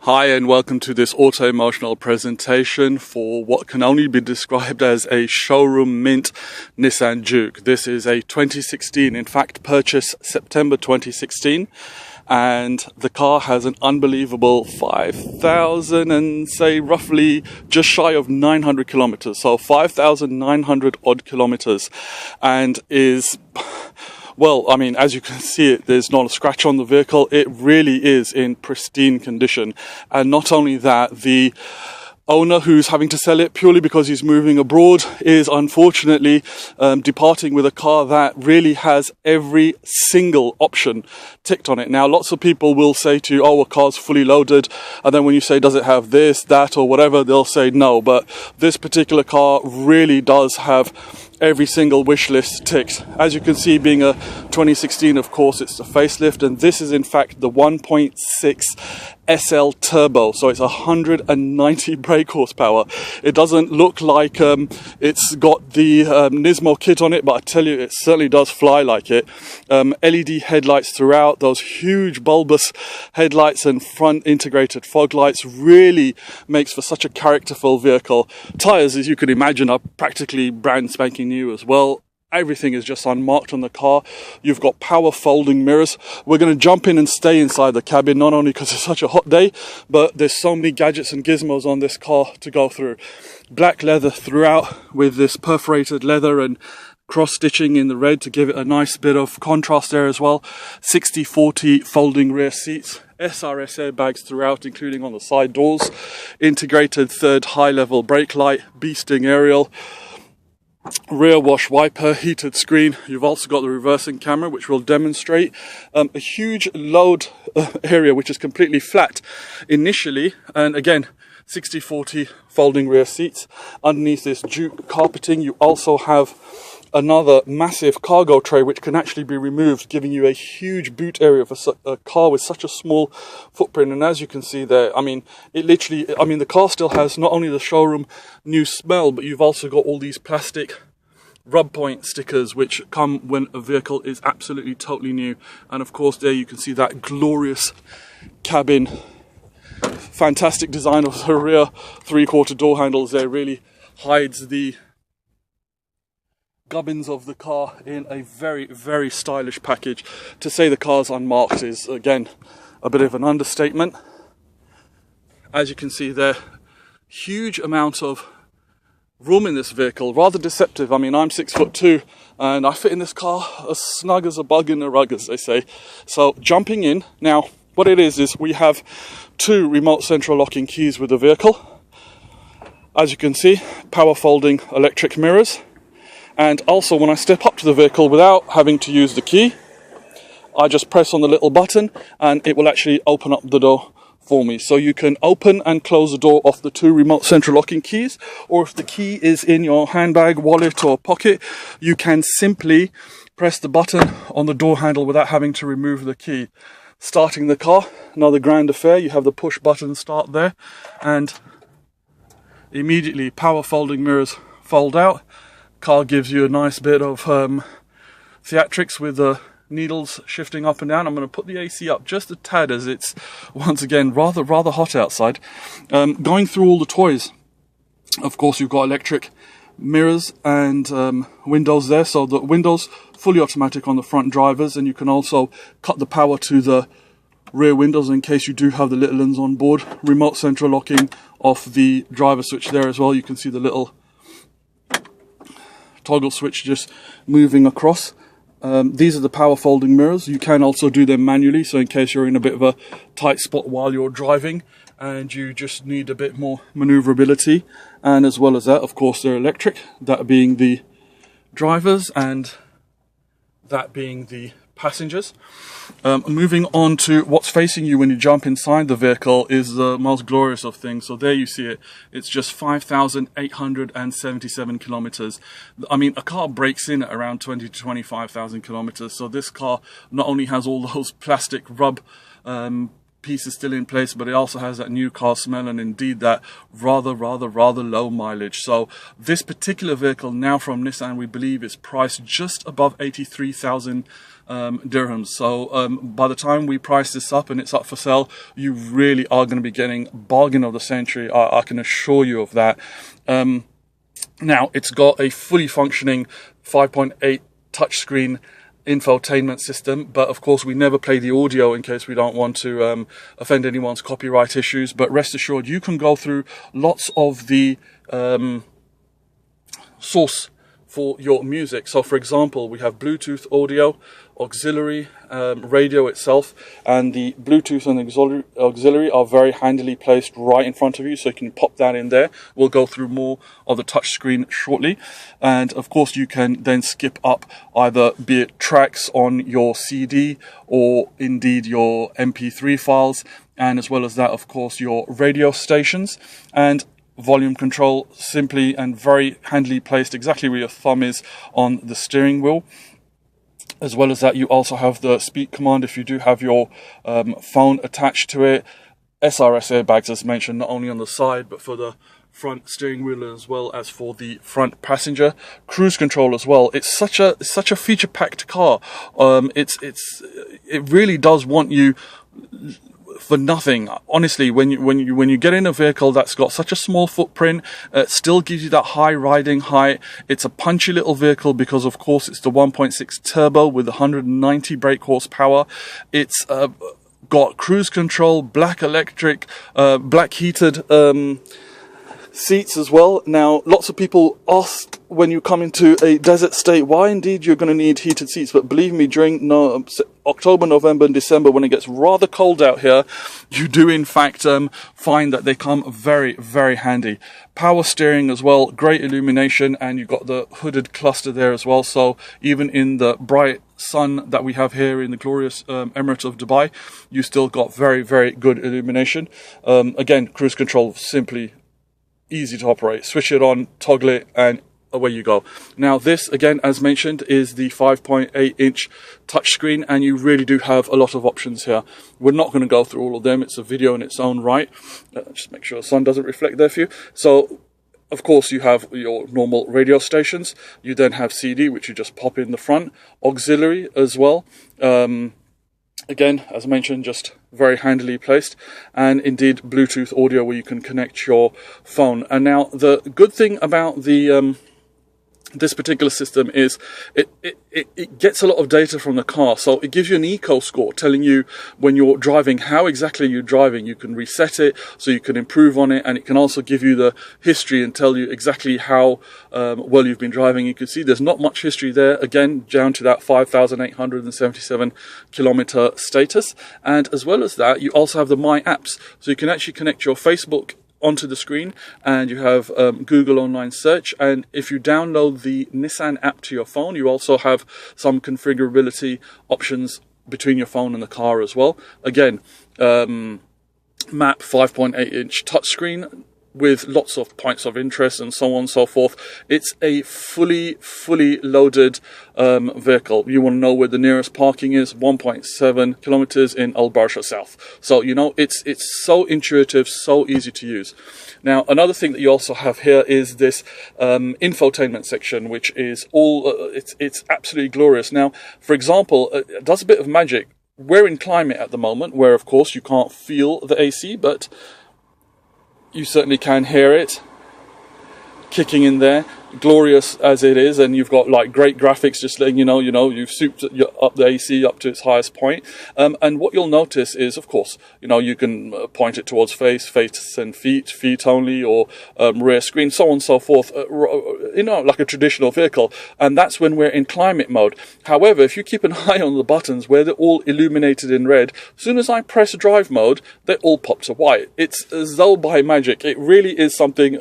Hi and welcome to this Autoemotional presentation for what can only be described as a showroom mint Nissan Juke. This is a 2016, in fact purchased September 2016, and the car has an unbelievable 5,000 and say roughly just shy of 900 kilometers, so 5,900 odd kilometers, and is... well, I mean, as you can see, there's not a scratch on the vehicle. It really is in pristine condition. And not only that, the owner who's having to sell it purely because he's moving abroad is unfortunately departing with a car that really has every single option ticked on it. Now, lots of people will say to you, oh, a car's fully loaded. And then when you say, does it have this, that, or whatever, they'll say no. But this particular car really does have every single wish list ticked. As you can see, being a 2016, of course, it's a facelift, and this is in fact the 1.6Sl turbo, so it's 190 brake horsepower. It doesn't look like it's got the Nismo kit on it, but I tell you, it certainly does fly like it. LED headlights throughout, those huge bulbous headlights and front integrated fog lights really makes for such a characterful vehicle. Tires, as you can imagine, are practically brand spanking new as well. Everything is just unmarked on the car. You've got power folding mirrors. We're going to jump in and stay inside the cabin, not only because it's such a hot day, but there's so many gadgets and gizmos on this car to go through. Black leather throughout with this perforated leather and cross stitching in the red to give it a nice bit of contrast there as well. 60/40 folding rear seats. SRS airbags throughout, including on the side doors. Integrated third high-level brake light, beasting aerial. Rear wash wiper, heated screen. You've also got the reversing camera, which will demonstrate a huge load area which is completely flat initially, and again 60/40 folding rear seats. Underneath this Juke carpeting you also have another massive cargo tray which can actually be removed, giving you a huge boot area for a car with such a small footprint. And as you can see there, I mean, the car still has not only the showroom new smell, but you've also got all these plastic rub point stickers which come when a vehicle is absolutely totally new. And of course there you can see that glorious cabin. Fantastic design of the rear 3/4 door handles there, really hides the gubbins of the car in a very, very stylish package. To say the car's unmarked is again a bit of an understatement. As you can see there, huge amount of room in this vehicle, rather deceptive. I mean, I'm 6'2" and I fit in this car as snug as a bug in a rug, as they say. So jumping in now, what it is we have two remote central locking keys with the vehicle. As you can see, power folding electric mirrors. And also when I step up to the vehicle without having to use the key, I just press on the little button and it will actually open up the door for me. So you can open and close the door off the two remote central locking keys, or if the key is in your handbag, wallet or pocket, you can simply press the button on the door handle without having to remove the key. Starting the car, another grand affair. You have the push button start there, and immediately power folding mirrors fold out. Car gives you a nice bit of theatrics with the needles shifting up and down. I'm going to put the AC up just a tad as it's once again rather hot outside. Going through all the toys, of course you've got electric mirrors and windows there, so the windows fully automatic on the front drivers, and you can also cut the power to the rear windows in case you do have the little ones on board. Remote central locking off the driver switch there as well. You can see the little toggle switch just moving across. These are the power folding mirrors. You can also do them manually, so in case you're in a bit of a tight spot while you're driving and you just need a bit more maneuverability. And as well as that, of course, they're electric, that being the drivers and that being the passengers. Moving on to what's facing you when you jump inside the vehicle is the most glorious of things. So there you see it. It's just 5,877 kilometers. I mean, a car breaks in at around 20 to 25,000 kilometers. So this car not only has all those plastic rub piece is still in place, but it also has that new car smell and indeed that rather low mileage. So this particular vehicle now from Nissan, we believe, is priced just above 83,000 dirhams. So by the time we price this up and it's up for sale, you really are going to be getting bargain of the century. I can assure you of that. Now it's got a fully functioning 5.8 touchscreen infotainment system, but of course we never play the audio in case we don't want to offend anyone's copyright issues. But rest assured, you can go through lots of the source for your music. So for example, we have Bluetooth audio, auxiliary radio itself, and the Bluetooth and auxiliary are very handily placed right in front of you, so you can pop that in there. We'll go through more of the touchscreen shortly. And of course you can then skip up either be it tracks on your CD or indeed your MP3 files, and as well as that, of course, your radio stations. And volume control, simply and very handily placed exactly where your thumb is on the steering wheel. As well as that, you also have the speak command if you do have your phone attached to it. SRS airbags, as mentioned, not only on the side but for the front steering wheel as well as for the front passenger. Cruise control as well. It's such a feature-packed car. It really does want you for nothing. Honestly, when you get in a vehicle that's got such a small footprint, it still gives you that high riding height. It's a punchy little vehicle because of course it's the 1.6 turbo with 190 brake horsepower. It's got cruise control, black electric, black heated seats as well. Now, lots of people ask when you come into a desert state why indeed you're going to need heated seats, but believe me, during October, November and December, when it gets rather cold out here, you do in fact find that they come very handy. Power steering as well, great illumination, and you've got the hooded cluster there as well, so even in the bright sun that we have here in the glorious Emirate of Dubai, you still got very good illumination. Again, cruise control, simply easy to operate. Switch it on, toggle it, and away you go. Now this, again, as mentioned, is the 5.8 inch touchscreen, and you really do have a lot of options here. We're not going to go through all of them. It's a video in its own right. Just make sure the sun doesn't reflect there for you. So of course you have your normal radio stations. You then have CD, which you just pop in the front. Auxiliary as well. Again, as mentioned, just very handily placed, and indeed Bluetooth audio where you can connect your phone. And now the good thing about the this particular system is it gets a lot of data from the car, so it gives you an eco score telling you when you're driving how exactly you're driving. You can reset it so you can improve on it, and it can also give you the history and tell you exactly how well you've been driving. You can see there's not much history there, again down to that 5,877 kilometer status. And as well as that, you also have the My Apps, so you can actually connect your Facebook onto the screen, and you have Google online search. And if you download the Nissan app to your phone, you also have some configurability options between your phone and the car as well. Again, map 5.8 inch touchscreen with lots of points of interest and so on and so forth. It's a fully loaded vehicle. You want to know where the nearest parking is? 1.7 kilometers in al-Barsha South. So you know, it's so intuitive, so easy to use. Now, another thing that you also have here is this infotainment section, which is all it's absolutely glorious. Now, for example, it does a bit of magic. We're in climate at the moment, where of course you can't feel the AC, but you certainly can hear it kicking in there, glorious as it is. And you've got like great graphics just letting you know you've souped up the AC up to its highest point. And what you'll notice is, of course, you can point it towards face and feet only, or rear screen, so on and so forth, like a traditional vehicle. And that's when we're in climate mode. However, if you keep an eye on the buttons where they're all illuminated in red, as soon as I press drive mode, they all pop to white. It's as though by magic. It really is something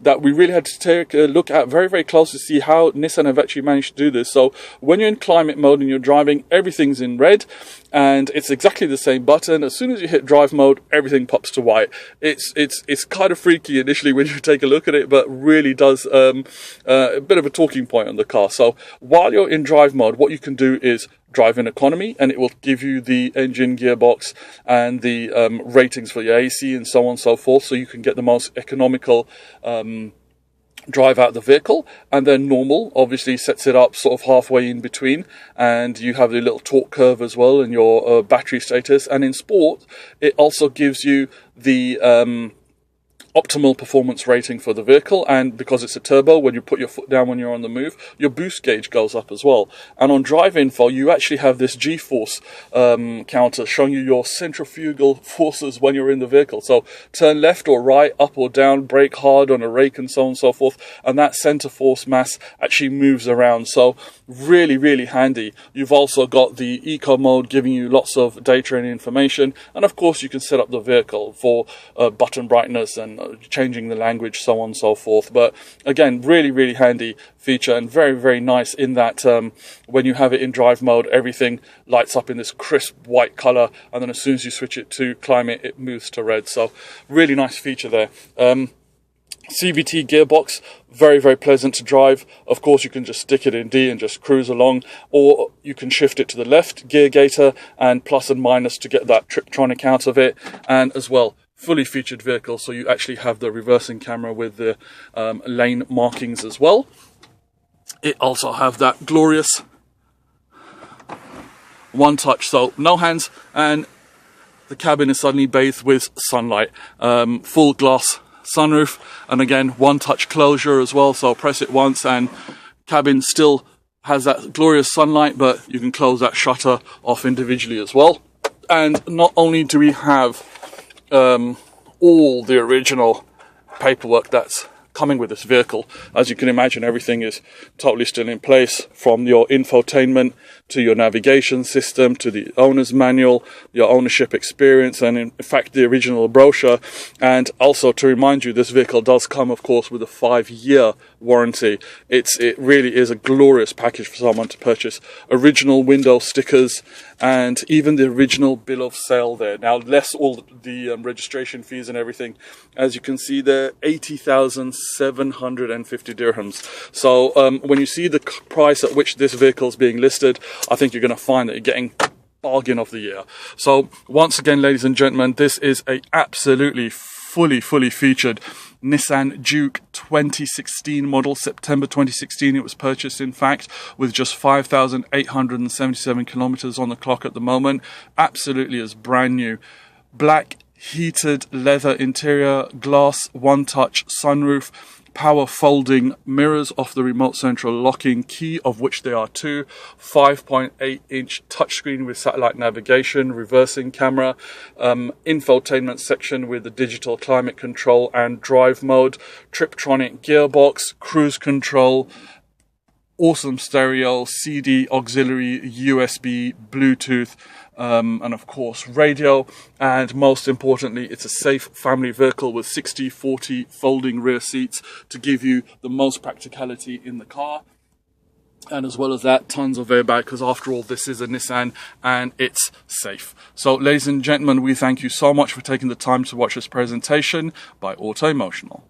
that we really had to take a look at very, very close to see how Nissan have actually managed to do this. So when you're in climate mode and you're driving, everything's in red, and it's exactly the same button. As soon as you hit drive mode, everything pops to white. It's kind of freaky initially when you take a look at it, but really does a bit of a talking point on the car. So while you're in drive mode, what you can do is drive in economy, and it will give you the engine, gearbox, and the ratings for your AC and so on and so forth, so you can get the most economical drive out the vehicle. And then normal obviously sets it up sort of halfway in between, and you have the little torque curve as well, and your battery status. And in sport, it also gives you the optimal performance rating for the vehicle, and because it's a turbo, when you put your foot down when you're on the move, your boost gauge goes up as well. And on drive info, you actually have this G-force counter showing you your centrifugal forces when you're in the vehicle. So turn left or right, up or down, brake hard on a rake, and so on and so forth, and that center force mass actually moves around. So really, really handy. You've also got the eco mode giving you lots of data and information, and of course you can set up the vehicle for button brightness and changing the language, so on and so forth. But again, really, really handy feature, and very, very nice in that when you have it in drive mode, everything lights up in this crisp white color, and then as soon as you switch it to climate, it moves to red. So really nice feature there. CVT gearbox, very, very pleasant to drive. Of course, you can just stick it in D and just cruise along, or you can shift it to the left gear gator and plus and minus to get that TRIPTRONIC out of it. And as well, fully featured vehicle, so you actually have the reversing camera with the lane markings as well. It also have that glorious one touch, so no hands, and the cabin is suddenly bathed with sunlight. Full glass sunroof, and again, one touch closure as well, so press it once and cabin still has that glorious sunlight, but you can close that shutter off individually as well. And not only do we have all the original paperwork that's coming with this vehicle, as you can imagine, everything is totally still in place, from your infotainment to your navigation system to the owner's manual, your ownership experience, and in fact the original brochure. And also to remind you, this vehicle does come, of course, with a 5-year warranty. It really is a glorious package for someone to purchase. Original window stickers and even the original bill of sale there. Now, less all the registration fees and everything. As you can see there, 80,750 dirhams. So when you see the price at which this vehicle is being listed, I think you're going to find that you're getting bargain of the year. So once again, ladies and gentlemen, this is a absolutely fully featured Nissan Juke 2016 model. September 2016 it was purchased, in fact, with just 5,877 kilometers on the clock at the moment. Absolutely is brand new. Black heated leather interior, glass one-touch sunroof, power folding mirrors off the remote central locking key, of which there are 2, 5.8-inch touchscreen with satellite navigation, reversing camera, infotainment section with the digital climate control and drive mode, TRIPTRONIC gearbox, cruise control, awesome stereo, CD, auxiliary, USB, Bluetooth, and of course radio. And most importantly, it's a safe family vehicle with 60/40 folding rear seats to give you the most practicality in the car. And as well as that, tons of airbag, because after all, this is a Nissan and it's safe. So ladies and gentlemen, we thank you so much for taking the time to watch this presentation by Autoemotional.